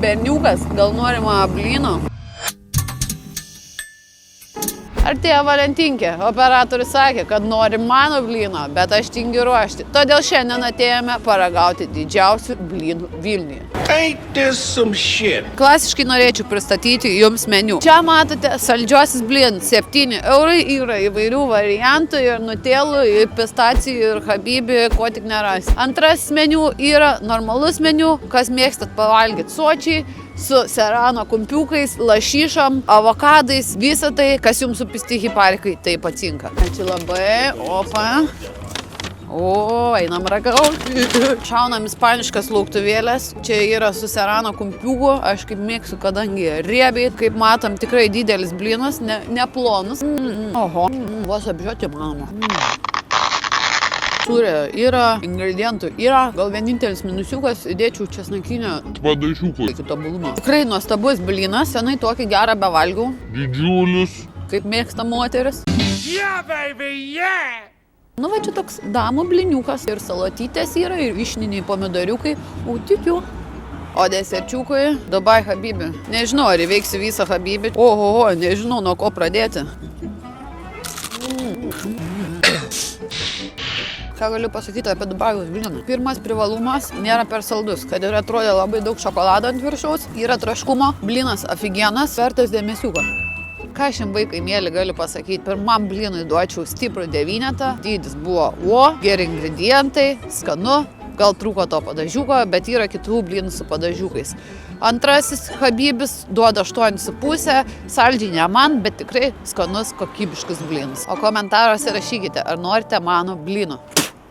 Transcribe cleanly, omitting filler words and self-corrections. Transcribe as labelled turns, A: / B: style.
A: Berniukas, gal norima blyno? Artėja Valentinkė. Operatorius sakė, kad nori mano blyno, bet aš tingiu ruošti. Todėl šiandien atėjome paragauti didžiausių blynų Vilniuje. Klasiškai norėčiau pristatyti jums meniu. Čia matote saldžiuosius blynus. 7 eurai yra įvairių variantų ir nutelų, ir pistacijų, ir habibi, ko tik nerasi. Antras meniu yra normalus meniu, kas mėgstat pavalgyti sočiai, su serano kumpiukais, lašišom, avokadais, visą tai, kas jums supisti hiparikai, tai patinka. Ačiū labai, opa. O, einam ragauti. Šaunam ispaniškas lauktuvėlės. Čia yra su serano kumpiuku. Aš kaip mėgstu, kadangi riebiai. Kaip matom, tikrai didelis blynas, neplonus. Oho, vos apžiūrėti manoma. Sūrio yra, ingredientų yra. Gal vienintelis minusiukas įdėčiau česnakinio padažiuko iki tobulumo. Tikrai nuostabus blynas, senai tokį gerą bevalgiau. Didžiulis. Kaip mėgsta moteris. Yeah, baby, yeah! Nu va, čia toks damų blyniukas. Ir salotytės yra, ir vyšniniai pomidoriukai. Utikiu. O deserčiukui Dubai habibi. Nežinau, ar įveiksiu visą habibi. Oho, nežinau, nuo ko pradėti. Ką galiu pasakyti apie Dubajaus blyną? Pirmas privalumas nėra per saldus, kad ir atrodė labai daug šokolado ant viršaus, yra traškumo, blynas aфиgenas, vertas dėmesiuko. Ką šiam vaikai mėly galiu pasakyti, pirmam blynui duočiau stiprų 9, dydis buvo geri ingredientai, skanu, gal trūko to padažiuko, bet yra kitų blynų su padažiukais. Antrasis habibis duoda 8,5, saldžiai ne man, bet tikrai skanus, kokybiškus blynus. O komentaruose rašykite, ar norite mano blynų.